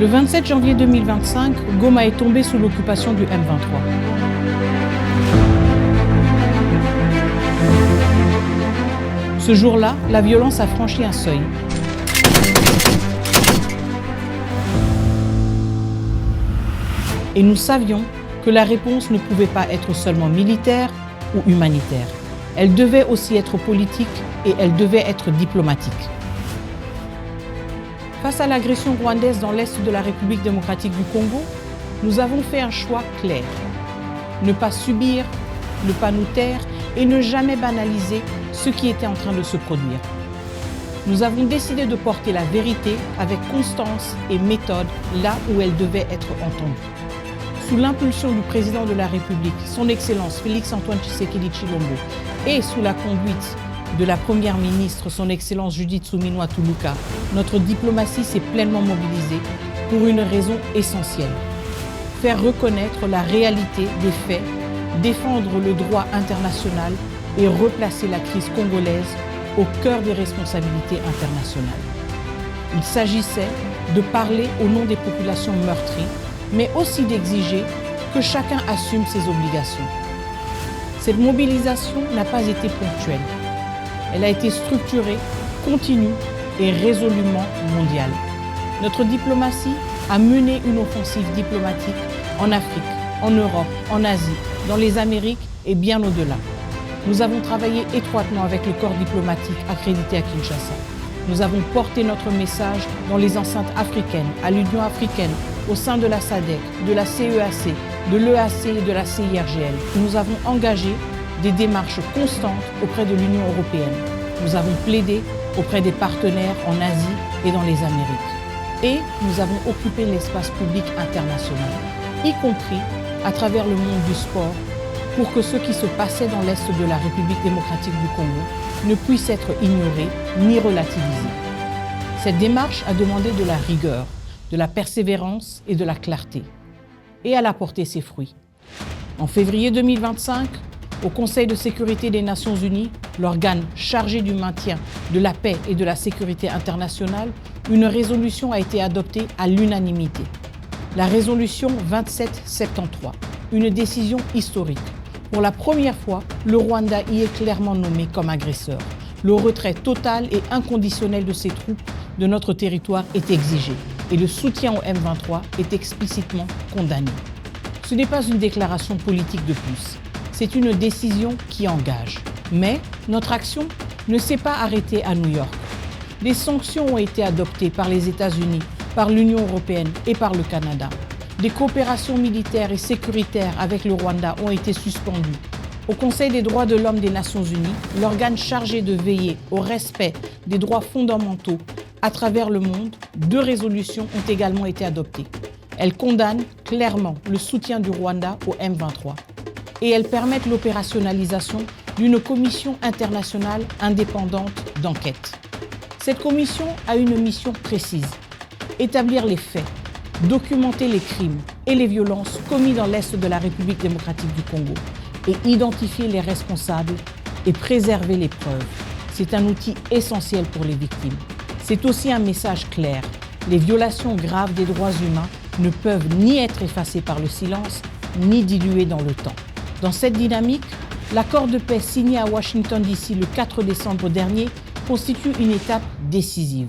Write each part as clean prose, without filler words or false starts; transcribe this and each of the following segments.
Le 27 janvier 2025, Goma est tombé sous l'occupation du M23. Ce jour-là, la violence a franchi un seuil. Et nous savions que la réponse ne pouvait pas être seulement militaire ou humanitaire. Elle devait aussi être politique et elle devait être diplomatique. Face à l'agression rwandaise dans l'est de la République démocratique du Congo, nous avons fait un choix clair. Ne pas subir, ne pas nous taire et ne jamais banaliser ce qui était en train de se produire. Nous avons décidé de porter la vérité avec constance et méthode là où elle devait être entendue. Sous l'impulsion du président de la République, son Excellence Félix-Antoine Tshisekedi Tshilombo, et sous la conduite de la Première ministre, son Excellence Judith Suminwa Tuluka, notre diplomatie s'est pleinement mobilisée pour une raison essentielle. Faire reconnaître la réalité des faits, défendre le droit international et replacer la crise congolaise au cœur des responsabilités internationales. Il s'agissait de parler au nom des populations meurtries, mais aussi d'exiger que chacun assume ses obligations. Cette mobilisation n'a pas été ponctuelle. Elle a été structurée, continue et résolument mondiale. Notre diplomatie a mené une offensive diplomatique en Afrique, en Europe, en Asie, dans les Amériques et bien au-delà. Nous avons travaillé étroitement avec le corps diplomatique accrédité à Kinshasa. Nous avons porté notre message dans les enceintes africaines, à l'Union africaine, au sein de la SADC, de la CEAC, de l'EAC et de la CIRGL. Nous avons engagé des démarches constantes auprès de l'Union européenne. Nous avons plaidé auprès des partenaires en Asie et dans les Amériques. Et nous avons occupé l'espace public international, y compris à travers le monde du sport, pour que ce qui se passait dans l'Est de la République démocratique du Congo ne puisse être ignoré ni relativisé. Cette démarche a demandé de la rigueur, de la persévérance et de la clarté. Et elle a porté ses fruits. En février 2025, au Conseil de sécurité des Nations Unies, l'organe chargé du maintien de la paix et de la sécurité internationale, une résolution a été adoptée à l'unanimité. La résolution 2773, une décision historique. Pour la première fois, le Rwanda y est clairement nommé comme agresseur. Le retrait total et inconditionnel de ses troupes de notre territoire est exigé et le soutien au M23 est explicitement condamné. Ce n'est pas une déclaration politique de plus, c'est une décision qui engage. Mais notre action ne s'est pas arrêtée à New York. Des sanctions ont été adoptées par les États-Unis, par l'Union européenne et par le Canada. Des coopérations militaires et sécuritaires avec le Rwanda ont été suspendues. Au Conseil des droits de l'homme des Nations Unies, l'organe chargé de veiller au respect des droits fondamentaux à travers le monde, 2 résolutions ont également été adoptées. Elles condamnent clairement le soutien du Rwanda au M23 et elles permettent l'opérationnalisation d'une commission internationale indépendante d'enquête. Cette commission a une mission précise, établir les faits, documenter les crimes et les violences commis dans l'Est de la République démocratique du Congo et identifier les responsables et préserver les preuves. C'est un outil essentiel pour les victimes. C'est aussi un message clair. Les violations graves des droits humains ne peuvent ni être effacées par le silence, ni diluées dans le temps. Dans cette dynamique, l'accord de paix signé à Washington DC le 4 décembre dernier constitue une étape décisive.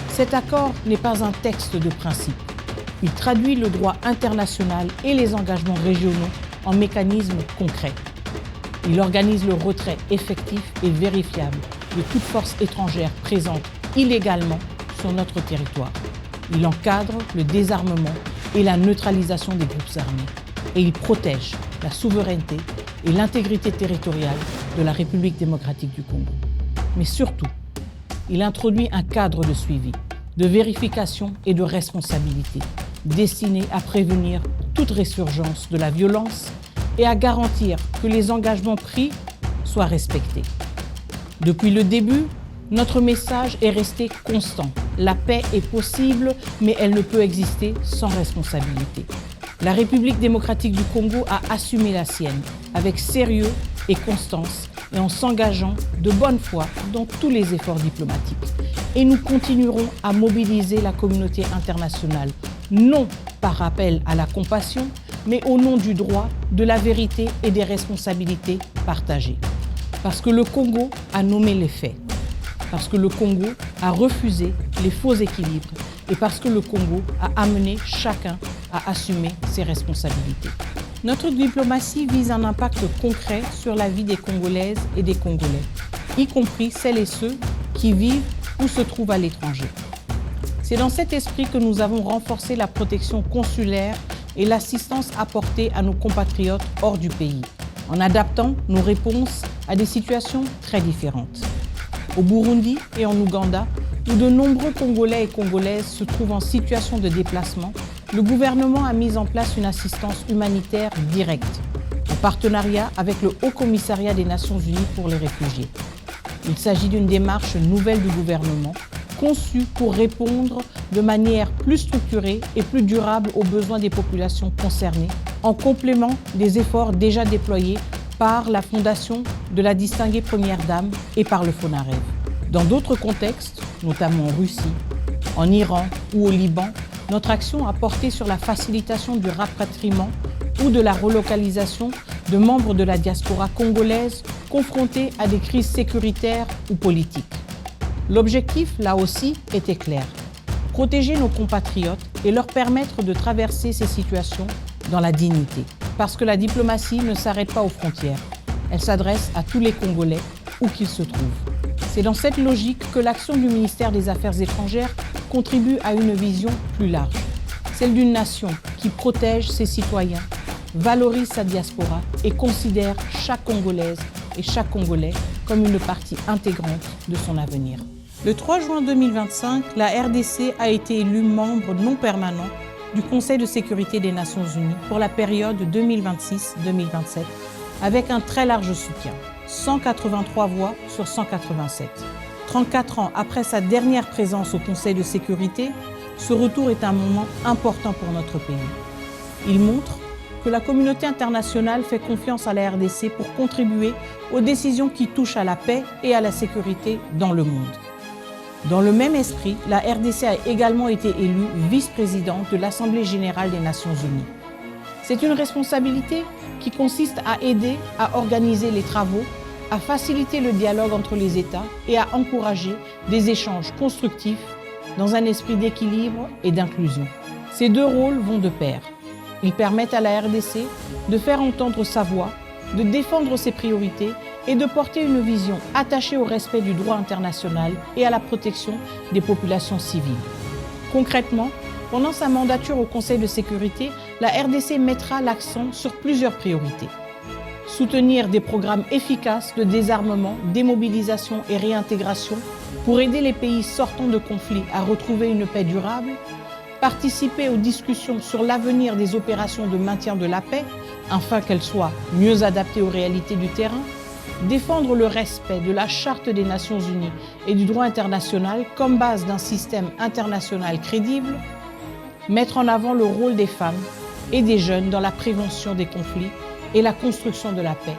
Cet accord n'est pas un texte de principe. Il traduit le droit international et les engagements régionaux en mécanismes concrets. Il organise le retrait effectif et vérifiable de toute force étrangère présente illégalement sur notre territoire. Il encadre le désarmement et la neutralisation des groupes armés. Et il protège la souveraineté et l'intégrité territoriale de la République démocratique du Congo. Mais surtout, il introduit un cadre de suivi, de vérification et de responsabilité, destiné à prévenir toute résurgence de la violence et à garantir que les engagements pris soient respectés. Depuis le début, notre message est resté constant. La paix est possible, mais elle ne peut exister sans responsabilité. La République démocratique du Congo a assumé la sienne, avec sérieux et constance, et en s'engageant de bonne foi dans tous les efforts diplomatiques. Et nous continuerons à mobiliser la communauté internationale non par appel à la compassion, mais au nom du droit, de la vérité et des responsabilités partagées. Parce que le Congo a nommé les faits, parce que le Congo a refusé les faux équilibres et parce que le Congo a amené chacun à assumer ses responsabilités. Notre diplomatie vise un impact concret sur la vie des Congolaises et des Congolais, y compris celles et ceux qui vivent ou se trouvent à l'étranger. C'est dans cet esprit que nous avons renforcé la protection consulaire et l'assistance apportée à nos compatriotes hors du pays, en adaptant nos réponses à des situations très différentes. Au Burundi et en Ouganda, où de nombreux Congolais et Congolaises se trouvent en situation de déplacement, le gouvernement a mis en place une assistance humanitaire directe, en partenariat avec le Haut Commissariat des Nations Unies pour les réfugiés. Il s'agit d'une démarche nouvelle du gouvernement, conçue pour répondre de manière plus structurée et plus durable aux besoins des populations concernées, en complément des efforts déjà déployés par la Fondation de la distinguée Première Dame et par le FONAREV. Dans d'autres contextes, notamment en Russie, en Iran ou au Liban, notre action a porté sur la facilitation du rapatriement ou de la relocalisation de membres de la diaspora congolaise confrontés à des crises sécuritaires ou politiques. L'objectif, là aussi, était clair: protéger nos compatriotes et leur permettre de traverser ces situations dans la dignité. Parce que la diplomatie ne s'arrête pas aux frontières. Elle s'adresse à tous les Congolais, où qu'ils se trouvent. C'est dans cette logique que l'action du ministère des Affaires étrangères contribue à une vision plus large. Celle d'une nation qui protège ses citoyens, valorise sa diaspora et considère chaque Congolaise et chaque Congolais comme une partie intégrante de son avenir. Le 3 juin 2025, la RDC a été élue membre non permanent du Conseil de sécurité des Nations Unies pour la période 2026-2027 avec un très large soutien, 183 voix sur 187. 34 ans après sa dernière présence au Conseil de sécurité, ce retour est un moment important pour notre pays. Il montre que la communauté internationale fait confiance à la RDC pour contribuer aux décisions qui touchent à la paix et à la sécurité dans le monde. Dans le même esprit, la RDC a également été élue vice-présidente de l'Assemblée générale des Nations unies. C'est une responsabilité qui consiste à aider à organiser les travaux, à faciliter le dialogue entre les États et à encourager des échanges constructifs dans un esprit d'équilibre et d'inclusion. Ces deux rôles vont de pair. Ils permettent à la RDC de faire entendre sa voix, de défendre ses priorités et de porter une vision attachée au respect du droit international et à la protection des populations civiles. Concrètement, pendant sa mandature au Conseil de sécurité, la RDC mettra l'accent sur plusieurs priorités. Soutenir des programmes efficaces de désarmement, démobilisation et réintégration pour aider les pays sortant de conflits à retrouver une paix durable, participer aux discussions sur l'avenir des opérations de maintien de la paix afin qu'elles soient mieux adaptées aux réalités du terrain, défendre le respect de la Charte des Nations Unies et du droit international comme base d'un système international crédible, mettre en avant le rôle des femmes et des jeunes dans la prévention des conflits et la construction de la paix,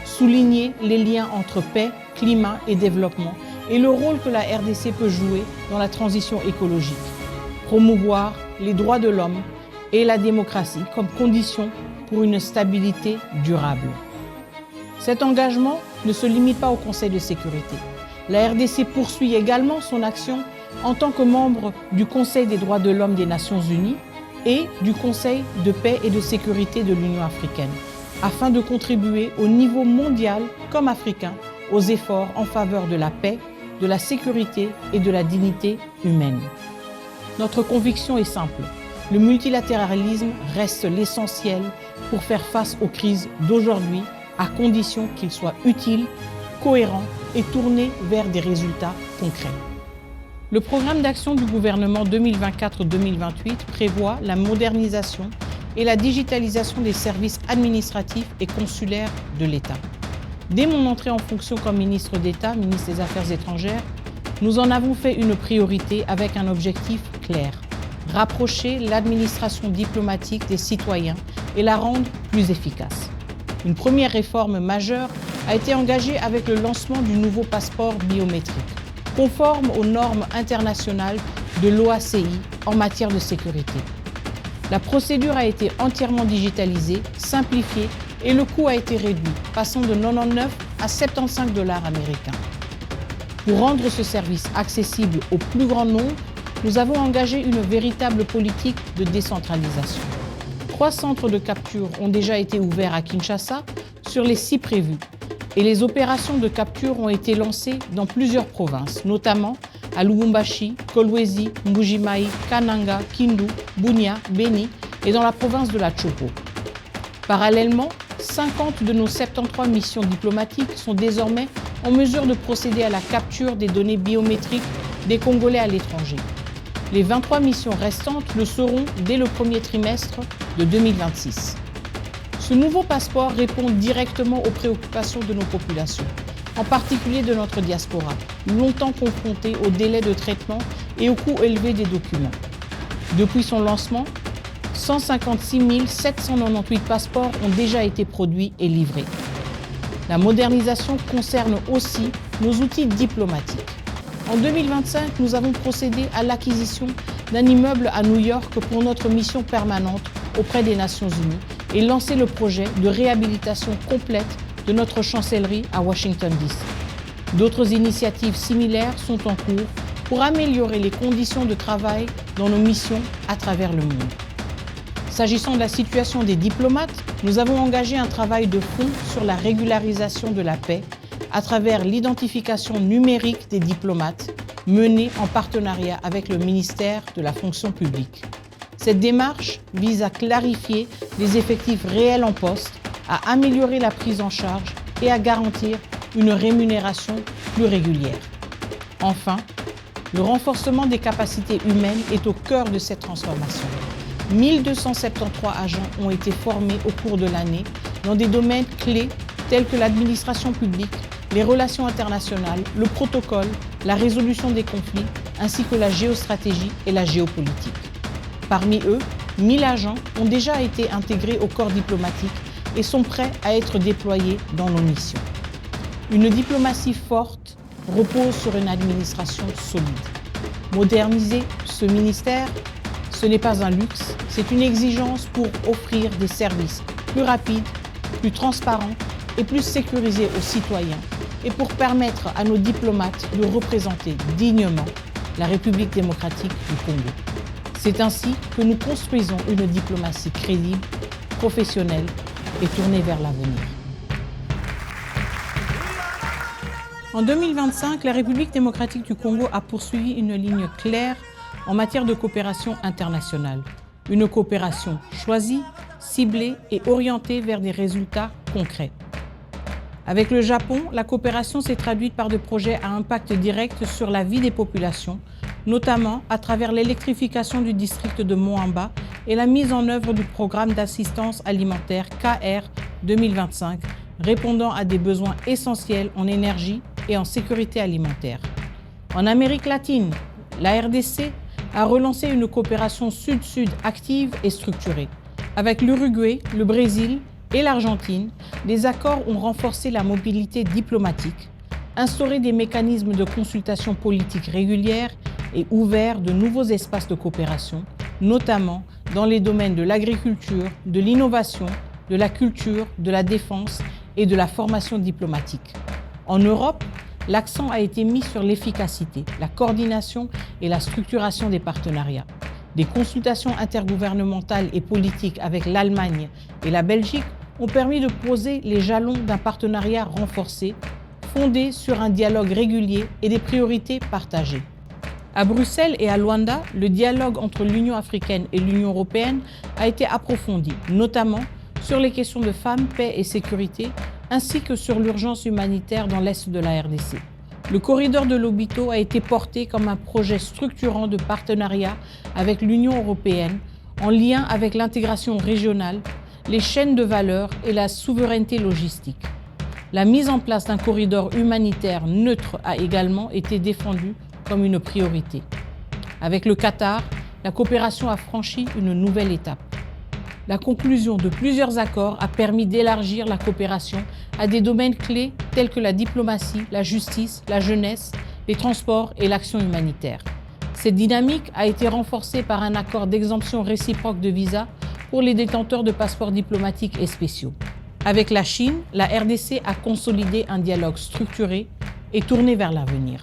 souligner les liens entre paix, climat et développement et le rôle que la RDC peut jouer dans la transition écologique, promouvoir les droits de l'homme et la démocratie comme condition pour une stabilité durable. Cet engagement ne se limite pas au Conseil de sécurité. La RDC poursuit également son action en tant que membre du Conseil des droits de l'homme des Nations Unies et du Conseil de paix et de sécurité de l'Union africaine, afin de contribuer au niveau mondial comme africain aux efforts en faveur de la paix, de la sécurité et de la dignité humaine. Notre conviction est simple. Le multilatéralisme reste l'essentiel pour faire face aux crises d'aujourd'hui, à condition qu'il soit utile, cohérent et tourné vers des résultats concrets. Le programme d'action du gouvernement 2024-2028 prévoit la modernisation et la digitalisation des services administratifs et consulaires de l'État. Dès mon entrée en fonction comme ministre d'État, ministre des Affaires étrangères, nous en avons fait une priorité avec un objectif clair: rapprocher l'administration diplomatique des citoyens et la rendre plus efficace. Une première réforme majeure a été engagée avec le lancement du nouveau passeport biométrique, conforme aux normes internationales de l'OACI en matière de sécurité. La procédure a été entièrement digitalisée, simplifiée et le coût a été réduit, passant de 99 à 75 $ américains. Pour rendre ce service accessible au plus grand nombre, nous avons engagé une véritable politique de décentralisation. 3 centres de capture ont déjà été ouverts à Kinshasa sur les 6 prévus et les opérations de capture ont été lancées dans plusieurs provinces, notamment à Lubumbashi, Kolwezi, Mbuji-Mayi, Kananga, Kindu, Bunia, Beni et dans la province de la Chopo. Parallèlement, 50 de nos 73 missions diplomatiques sont désormais en mesure de procéder à la capture des données biométriques des Congolais à l'étranger. Les 23 missions restantes le seront dès le premier trimestre de 2026. Ce nouveau passeport répond directement aux préoccupations de nos populations, en particulier de notre diaspora, longtemps confrontée au délai de traitement et au coût élevé des documents. Depuis son lancement, 156 798 passeports ont déjà été produits et livrés. La modernisation concerne aussi nos outils diplomatiques. En 2025, nous avons procédé à l'acquisition d'un immeuble à New York pour notre mission permanente auprès des Nations Unies et lancé le projet de réhabilitation complète de notre chancellerie à Washington, D.C. D'autres initiatives similaires sont en cours pour améliorer les conditions de travail dans nos missions à travers le monde. S'agissant de la situation des diplomates, nous avons engagé un travail de fond sur la régularisation de la paix à travers l'identification numérique des diplomates menée en partenariat avec le ministère de la fonction publique. Cette démarche vise à clarifier les effectifs réels en poste, à améliorer la prise en charge et à garantir une rémunération plus régulière. Enfin, le renforcement des capacités humaines est au cœur de cette transformation. 1273 agents ont été formés au cours de l'année dans des domaines clés tels que l'administration publique, les relations internationales, le protocole, la résolution des conflits, ainsi que la géostratégie et la géopolitique. Parmi eux, 1000 agents ont déjà été intégrés au corps diplomatique et sont prêts à être déployés dans nos missions. Une diplomatie forte repose sur une administration solide. Moderniser ce ministère, ce n'est pas un luxe, c'est une exigence pour offrir des services plus rapides, plus transparents et plus sécurisés aux citoyens et pour permettre à nos diplomates de représenter dignement la République démocratique du Congo. C'est ainsi que nous construisons une diplomatie crédible, professionnelle et tournée vers l'avenir. En 2025, la République démocratique du Congo a poursuivi une ligne claire en matière de coopération internationale. Une coopération choisie, ciblée et orientée vers des résultats concrets. Avec le Japon, la coopération s'est traduite par des projets à impact direct sur la vie des populations, notamment à travers l'électrification du district de Moamba et la mise en œuvre du programme d'assistance alimentaire KR 2025, répondant à des besoins essentiels en énergie et en sécurité alimentaire. En Amérique latine, la RDC a relancé une coopération sud-sud active et structurée. Avec l'Uruguay, le Brésil et l'Argentine, les accords ont renforcé la mobilité diplomatique, instauré des mécanismes de consultation politique régulière et ouvert de nouveaux espaces de coopération, notamment dans les domaines de l'agriculture, de l'innovation, de la culture, de la défense et de la formation diplomatique. En Europe, l'accent a été mis sur l'efficacité, la coordination et la structuration des partenariats. Des consultations intergouvernementales et politiques avec l'Allemagne et la Belgique ont permis de poser les jalons d'un partenariat renforcé, fondé sur un dialogue régulier et des priorités partagées. À Bruxelles et à Luanda, le dialogue entre l'Union africaine et l'Union européenne a été approfondi, notamment sur les questions de femmes, paix et sécurité, ainsi que sur l'urgence humanitaire dans l'est de la RDC. Le corridor de Lobito a été porté comme un projet structurant de partenariat avec l'Union européenne, en lien avec l'intégration régionale, les chaînes de valeur et la souveraineté logistique. La mise en place d'un corridor humanitaire neutre a également été défendue comme une priorité. Avec le Qatar, la coopération a franchi une nouvelle étape. La conclusion de plusieurs accords a permis d'élargir la coopération à des domaines clés tels que la diplomatie, la justice, la jeunesse, les transports et l'action humanitaire. Cette dynamique a été renforcée par un accord d'exemption réciproque de visa pour les détenteurs de passeports diplomatiques et spéciaux. Avec la Chine, la RDC a consolidé un dialogue structuré et tourné vers l'avenir.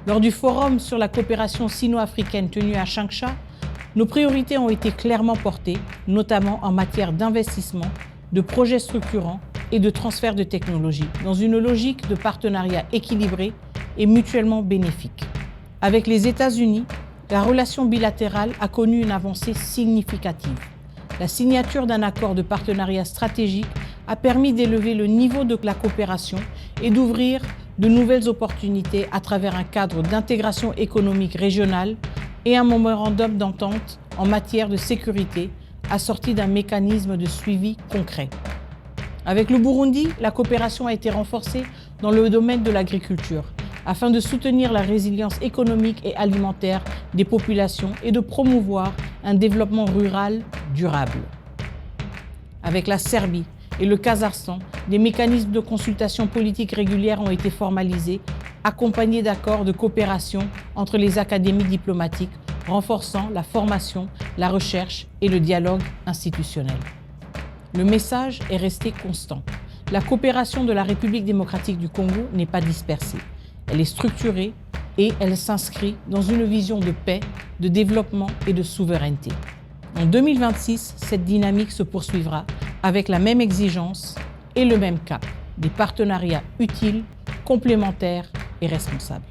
Lors du forum sur la coopération sino-africaine tenu à Changsha, nos priorités ont été clairement portées, notamment en matière d'investissement, de projets structurants et de transfert de technologies, dans une logique de partenariat équilibré et mutuellement bénéfique. Avec les États-Unis, la relation bilatérale a connu une avancée significative. La signature d'un accord de partenariat stratégique a permis d'élever le niveau de la coopération et d'ouvrir de nouvelles opportunités à travers un cadre d'intégration économique régionale et un mémorandum d'entente en matière de sécurité assorti d'un mécanisme de suivi concret. Avec le Burundi, la coopération a été renforcée dans le domaine de l'agriculture afin de soutenir la résilience économique et alimentaire des populations et de promouvoir un développement rural durable. Avec la Serbie et le Kazakhstan, des mécanismes de consultation politique régulière ont été formalisés, accompagnés d'accords de coopération entre les académies diplomatiques, renforçant la formation, la recherche et le dialogue institutionnel. Le message est resté constant. La coopération de la République démocratique du Congo n'est pas dispersée. Elle est structurée et elle s'inscrit dans une vision de paix, de développement et de souveraineté. En 2026, cette dynamique se poursuivra avec la même exigence et le même cap, des partenariats utiles, complémentaires et responsables.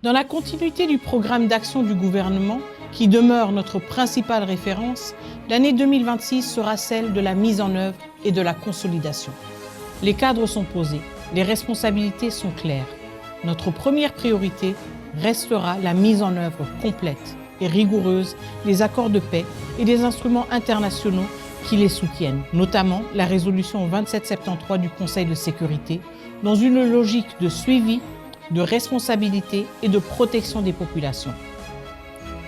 Dans la continuité du programme d'action du gouvernement, qui demeure notre principale référence, l'année 2026 sera celle de la mise en œuvre et de la consolidation. Les cadres sont posés, les responsabilités sont claires. Notre première priorité restera la mise en œuvre complète et rigoureuse des accords de paix et des instruments internationaux qui les soutiennent, notamment la résolution 2773 du Conseil de sécurité, dans une logique de suivi, de responsabilité et de protection des populations.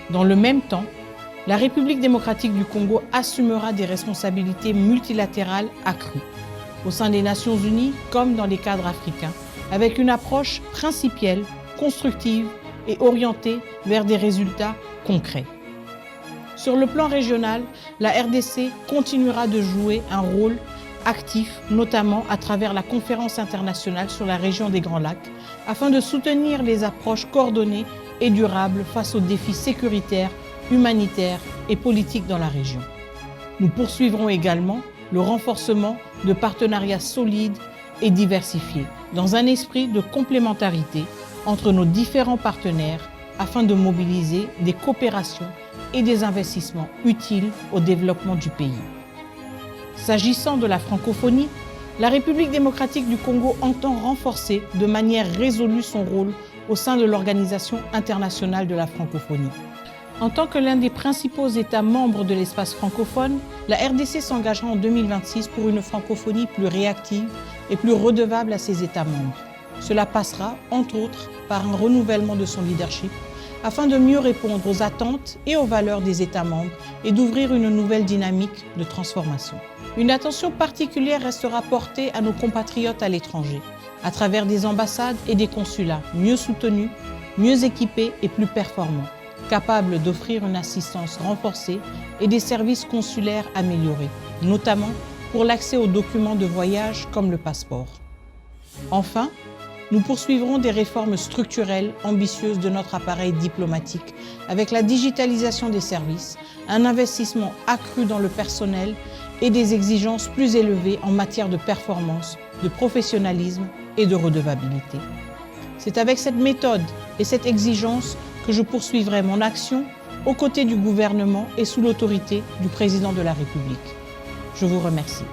Dans le même temps, la République démocratique du Congo assumera des responsabilités multilatérales accrues, au sein des Nations Unies comme dans les cadres africains, avec une approche principielle, constructive et orientée vers des résultats concrets. Sur le plan régional, la RDC continuera de jouer un rôle actif, notamment à travers la conférence internationale sur la région des Grands Lacs, afin de soutenir les approches coordonnées et durables face aux défis sécuritaires, humanitaires et politiques dans la région. Nous poursuivrons également le renforcement de partenariats solides et diversifiés, dans un esprit de complémentarité entre nos différents partenaires afin de mobiliser des coopérations et des investissements utiles au développement du pays. S'agissant de la francophonie, la République démocratique du Congo entend renforcer de manière résolue son rôle au sein de l'Organisation internationale de la francophonie. En tant que l'un des principaux États membres de l'espace francophone, la RDC s'engagera en 2026 pour une francophonie plus réactive et plus redevable à ses États membres. Cela passera, entre autres, par un renouvellement de son leadership afin de mieux répondre aux attentes et aux valeurs des États membres et d'ouvrir une nouvelle dynamique de transformation. Une attention particulière restera portée à nos compatriotes à l'étranger, à travers des ambassades et des consulats mieux soutenus, mieux équipés et plus performants, capables d'offrir une assistance renforcée et des services consulaires améliorés, notamment pour l'accès aux documents de voyage comme le passeport. Enfin, nous poursuivrons des réformes structurelles ambitieuses de notre appareil diplomatique avec la digitalisation des services, un investissement accru dans le personnel et des exigences plus élevées en matière de performance, de professionnalisme et de redevabilité. C'est avec cette méthode et cette exigence que je poursuivrai mon action aux côtés du gouvernement et sous l'autorité du président de la République. Je vous remercie.